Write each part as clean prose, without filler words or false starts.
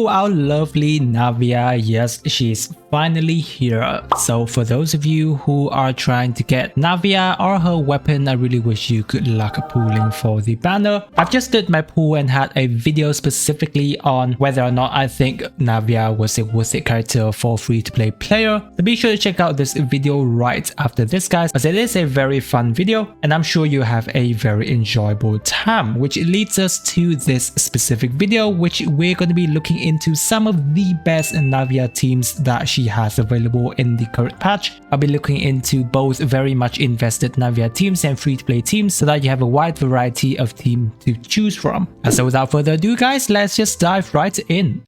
our lovely Navia. Yes, she's finally here. So for those of you who are trying to get Navia or her weapon, I really wish you good luck pulling for the banner. I've just did my pull and had a video specifically on whether or not I think Navia was a worth it character for free-to-play player. So be sure to check out this video right after this, guys, as it is a very fun video and I'm sure you have a very enjoyable time, which leads us to this specific video, which we're going to be looking into some of the best Navia teams that she has available in the current patch. I'll be looking into both very much invested Navia teams and free-to-play teams so that you have a wide variety of teams to choose from. And so without further ado, guys, let's just dive right in.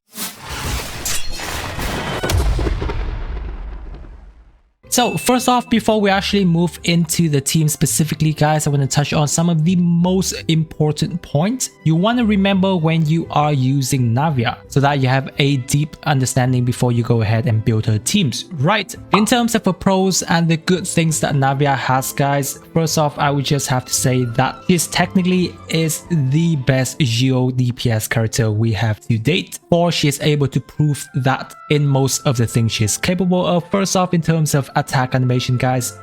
So first off, before we actually move into the team specifically, guys, I want to touch on some of the most important points you want to remember when you are using Navia so that you have a deep understanding before you go ahead and build her teams, right? In terms of her pros and the good things that Navia has, guys, first off, I would just have to say that she technically is the best Geo DPS character we have to date, for she is able to prove that in most of the things she is capable of. First off, in terms of attack animation, guys,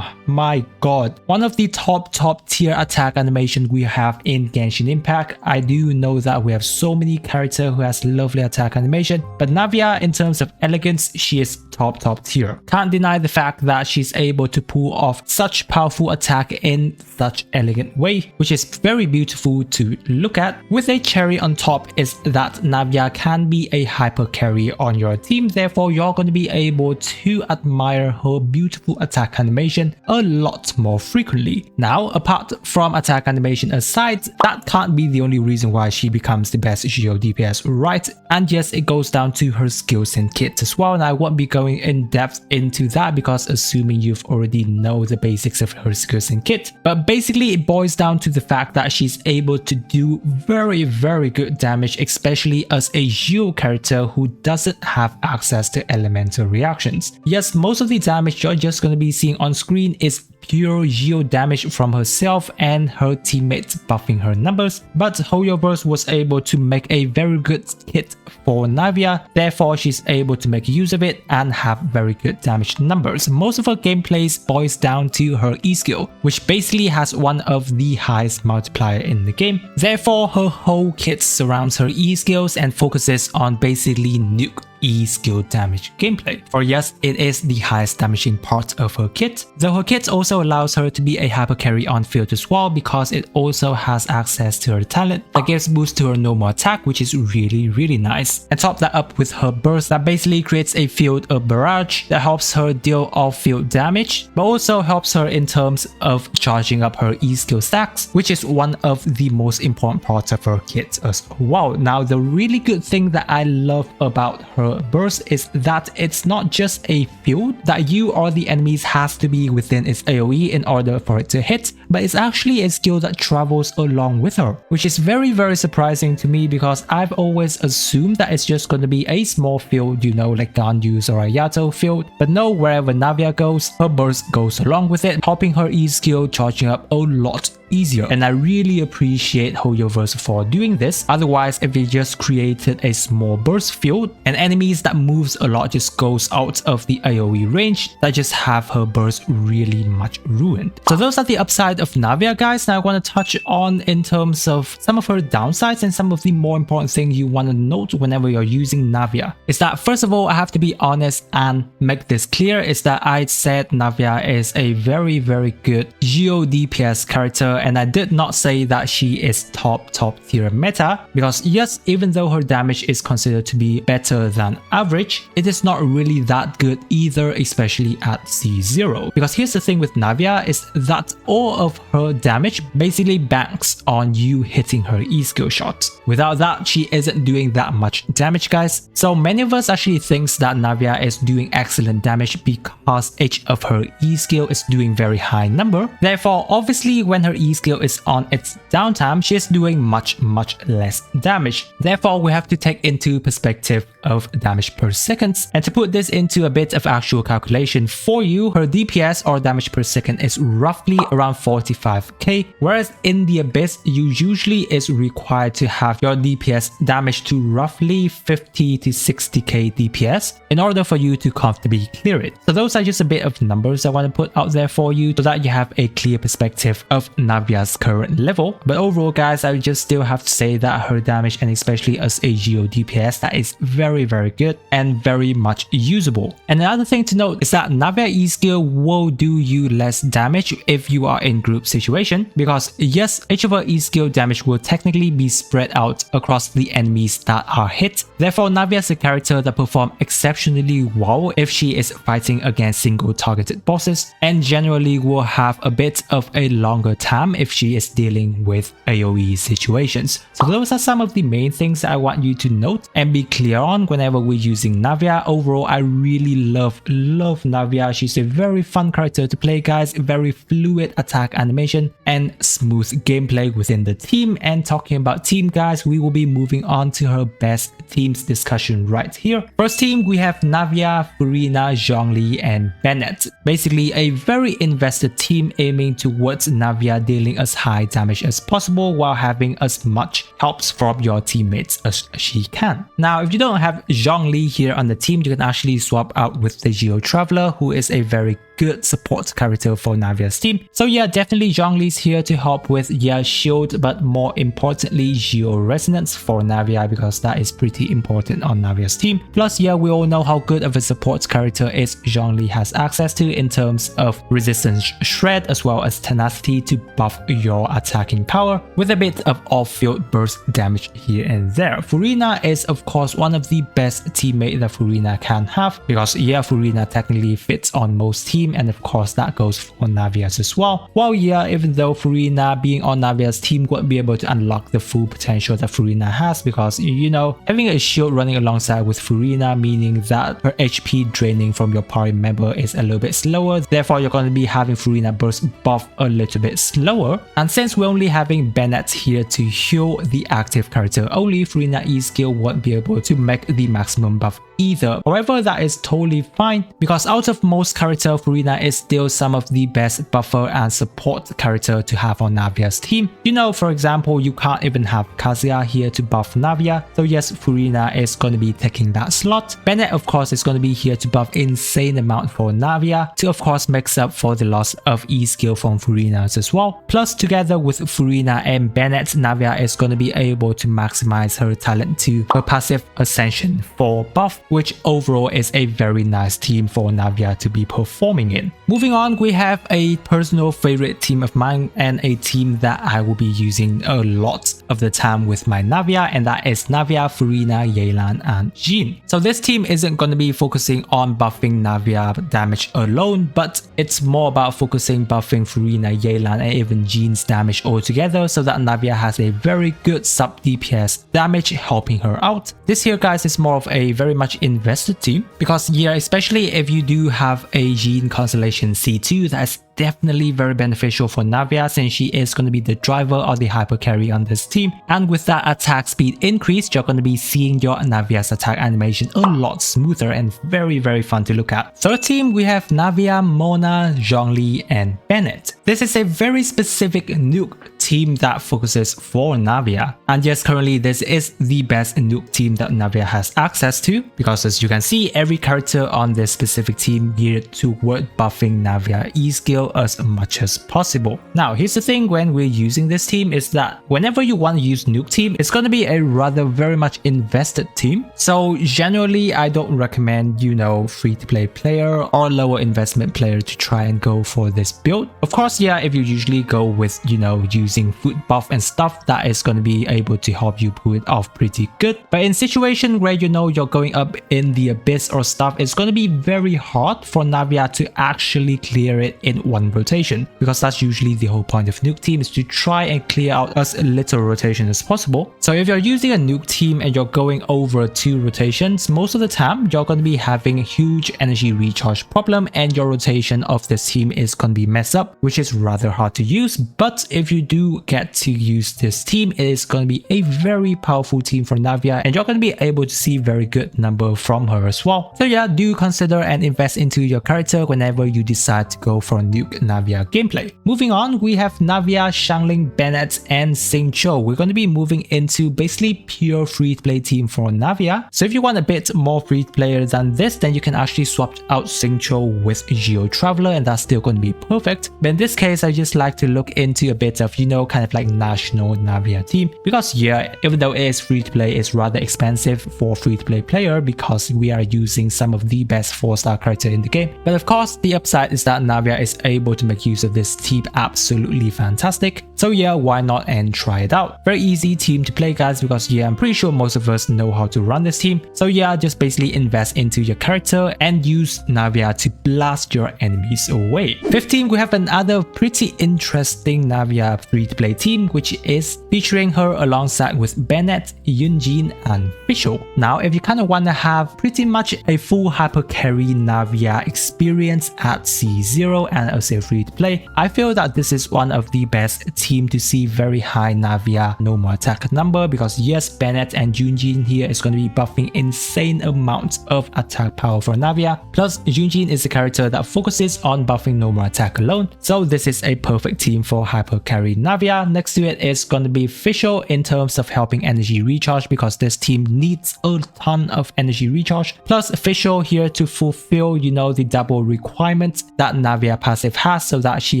my god, one of the top tier attack animation we have in Genshin Impact. I do know that we have so many characters who has lovely attack animation, but Navia, in terms of elegance, she is top tier. Can't deny the fact that she's able to pull off such powerful attack in such elegant way, which is very beautiful to look at. With a cherry on top is that Navia can be a hyper carry on your team, therefore you're going to be able to admire her beautiful attack animation a lot more frequently. Now, apart from attack animation aside, that can't be the only reason why she becomes the best Geo DPS, right? And yes, it goes down to her skills and kits as well, and I won't be going in depth into that because assuming you've already know the basics of her skills and kit. But basically it boils down to the fact that she's able to do very good damage, especially as a Geo character who doesn't have access to elemental reactions. Yes, most of the damage you're just going to be seeing on screen is pure Geo damage from herself and her teammates buffing her numbers, but Hoyoverse was able to make a very good kit for Navia, therefore she's able to make use of it and have very good damage numbers. Most of her gameplays boils down to her E skill, which basically has one of the highest multiplier in the game. Therefore her whole kit surrounds her E skills and focuses on basically nuke E skill damage gameplay. For yes, it is the highest damaging part of her kit, though her kit also allows her to be a hyper carry on field as well because it also has access to her talent that gives boost to her normal attack, which is really nice. And top that up with her burst that basically creates a field of barrage that helps her deal off field damage, but also helps her in terms of charging up her E skill stacks, which is one of the most important parts of her kit as well. Now, the really good thing that I love about her burst is that it's not just a field that you or the enemies has to be within its AoE in order for it to hit, but it's actually a skill that travels along with her, which is very surprising to me because I've always assumed that it's just going to be a small field, you know, like Ganyu's or Ayato field, but no, wherever Navia goes, her burst goes along with it, helping her E skill charging up a lot easier. And I really appreciate Hoyoverse for doing this. Otherwise, if they just created a small burst field and enemies that moves a lot just goes out of the AoE range, that just have her burst really much ruined. So those are the upside of Navia, guys. Now I want to touch on in terms of some of her downsides and some of the more important things you want to note whenever you're using Navia. Is that first of all, I have to be honest and make this clear, is that I said Navia is a very good Geo DPS character, and I did not say that she is top tier meta, because yes, even though her damage is considered to be better than average, it is not really that good either, especially at C0. Because here's the thing with Navia is that all of her damage basically banks on you hitting her E skill shots. Without that, she isn't doing that much damage, guys. So many of us actually thinks that Navia is doing excellent damage because each of her E skill is doing very high number. Therefore, obviously when her E skill is on its downtime, she is doing much less damage. Therefore, we have to take into perspective of damage per second. And to put this into a bit of actual calculation for you, her DPS or damage per second is roughly around 45k, whereas in the Abyss you usually is required to have your DPS damaged to roughly 50 to 60k DPS in order for you to comfortably clear it. So those are just a bit of numbers I want to put out there for you so that you have a clear perspective of Navia's current level. But overall guys, I just still have to say that her damage, and especially as a Geo DPS, that is very good and very much usable. And another thing to note is that Navia E skill will do you less damage if you are in group situation, because yes, each of her E skill damage will technically be spread out across the enemies that are hit. Therefore, Navia is a character that performs exceptionally well if she is fighting against single targeted bosses, and generally will have a bit of a longer time if she is dealing with AoE situations. So those are some of the main things that I want you to note and be clear on whenever we're using Navia. Overall, I really love Navia. She's a very fun character to play guys, very fluid attack animation and smooth gameplay within the team. And talking about team guys, we will be moving on to her best teams discussion right here. First team, we have Navia, Furina, Zhongli and Bennett. Basically a very invested team aiming towards Navia dealing as high damage as possible while having as much helps from your teammates as she can. Now if you don't have Zhongli here on the team, you can actually swap out with the Geo Traveler, who is a very good support character for Navia's team. So yeah, definitely Zhongli's here to help with shield, but more importantly Geo Resonance for Navia, because that is pretty important on Navia's team. Plus yeah, we all know how good of a support character is Zhongli has access to in terms of resistance shred as well as tenacity to buff your attacking power with a bit of off-field burst damage here and there. Furina is of course one of the best teammates that Furina can have, because yeah, Furina technically fits on most teams, and of course that goes for Navia's as well. While yeah, even though Furina being on Navia's team won't be able to unlock the full potential that Furina has, because you know, having a shield running alongside with Furina meaning that her HP draining from your party member is a little bit slower, therefore you're going to be having Furina burst buff a little bit slower. And since we're only having Bennett here to heal the active character only, Furina E skill won't be able to make the maximum buff either. However, that is totally fine, because out of most characters, Furina is still some of the best buffer and support character to have on Navia's team. You know, for example, you can't even have Kazuya here to buff Navia, so yes, Furina is going to be taking that slot. Bennett of course is going to be here to buff insane amount for Navia to of course makes up for the loss of E skill from Furina's as well. Plus together with Furina and Bennett, Navia is going to be able to maximize her talent to her passive Ascension 4 buff, which overall is a very nice team for Navia to be performing in. Moving on, we have a personal favorite team of mine and a team that I will be using a lot of the time with my Navia, and that is Navia, Furina, Yelan and Jean. So this team isn't going to be focusing on buffing Navia damage alone, but it's more about focusing buffing Furina, Yelan and even Jean's damage altogether, so that Navia has a very good sub DPS damage helping her out. This here guys is more of a very much invested team, because yeah, especially if you do have a Jean Constellation C2, that's definitely very beneficial for Navia, since she is going to be the driver or the hyper carry on this team. And with that attack speed increase, you're going to be seeing your Navia's attack animation a lot smoother and very fun to look at. Third team, we have Navia, Mona, Zhongli and Bennett. This is a very specific nuke team that focuses for Navia, and yes, currently this is the best nuke team that Navia has access to, because as you can see, every character on this specific team geared toward buffing Navia E skill as much as possible. Now here's the thing, when we're using this team is that whenever you want to use nuke team, it's going to be a rather very much invested team. So generally I don't recommend, you know, free to play player or lower investment player to try and go for this build. Of course yeah, if you usually go with, you know, using food buff and stuff, that is going to be able to help you pull it off pretty good. But in situation where you know you're going up in the abyss or stuff, it's going to be very hard for Navia to actually clear it in one rotation, because that's usually the whole point of nuke team, is to try and clear out as little rotation as possible. So if you're using a nuke team and you're going over 2 rotations, most of the time you're going to be having a huge energy recharge problem, and your rotation of this team is going to be messed up, which is rather hard to use. But if you do get to use this team, it is going to be a very powerful team for Navia, and you're going to be able to see very good number from her as well. So yeah, do consider and invest into your character whenever you decide to go for a nuke Duke Navia gameplay. Moving on, we have Navia, Xiangling, Bennett, and Xingqiu. We're going to be moving into basically pure free-to-play team for Navia. So if you want a bit more free-to-player than this, then you can actually swap out Xingqiu with Geo Traveler, and that's still going to be perfect. But in this case, I just like to look into a bit of, kind of like national Navia team, because yeah, even though it is free-to-play, it's rather expensive for free-to-play player because we are using some of the best 4-star character in the game. But of course, the upside is that Navia is able to make use of this team absolutely fantastic. So yeah, why not and try it out. Very easy team to play, guys, because yeah, I'm pretty sure most of us know how to run this team. So yeah, just basically invest into your character and use Navia to blast your enemies away. 15, we have another pretty interesting Navia free-to-play team, which is featuring her alongside with Bennett, Yunjin, and Fischl. Now, if you kind of want to have pretty much a full hyper carry Navia experience at C0 and also free-to-play, I feel that this is one of the best team to see very high Navia normal attack number, because yes, Bennett and Yunjin here is going to be buffing insane amounts of attack power for Navia. Plus, Yunjin is a character that focuses on buffing normal attack alone, so this is a perfect team for hyper carry Navia. Next to it is going to be Fischl in terms of helping energy recharge, because this team needs a ton of energy recharge. Plus, Fischl here to fulfill, the double requirement that Navia passive has, so that she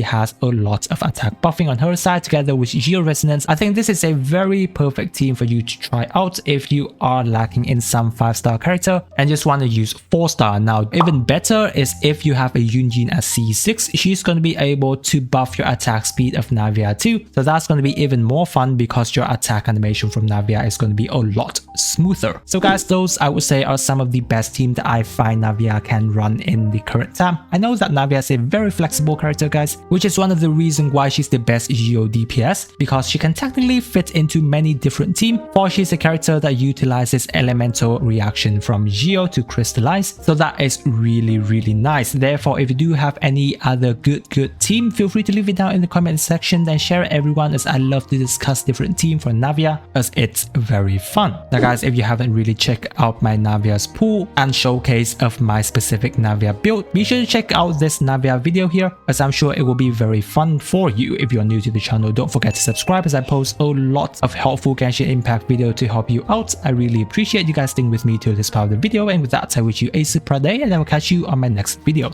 has a lot of attack buffing on her side together with Geo Resonance. I think this is a very perfect team for you to try out if you are lacking in some 5-star character and just want to use 4-star. Now, even better is if you have a Yunjin at C6, she's going to be able to buff your attack speed of Navia too. So that's going to be even more fun because your attack animation from Navia is going to be a lot smoother. So guys, those I would say are some of the best teams that I find Navia can run in the current time. I know that Navia is a very flexible character, guys, which is one of the reasons why she's the best Geo DPS, because she can technically fit into many different teams, for she's a character that utilizes elemental reaction from Geo to crystallize, so that is really nice. Therefore, if you do have any other good team, feel free to leave it down in the comment section and share it everyone, as I love to discuss different teams for Navia as it's very fun. Now guys, if you haven't really checked out my Navia's pool and showcase of my specific Navia build, be sure to check out this Navia video here, as I'm sure it will be very fun for you. If you're new to the channel, don't forget to subscribe, as I post a lot of helpful Genshin Impact video to help you out. I really appreciate you guys staying with me till this part of the video, and with that, I wish you a super day, and I will catch you on my next video.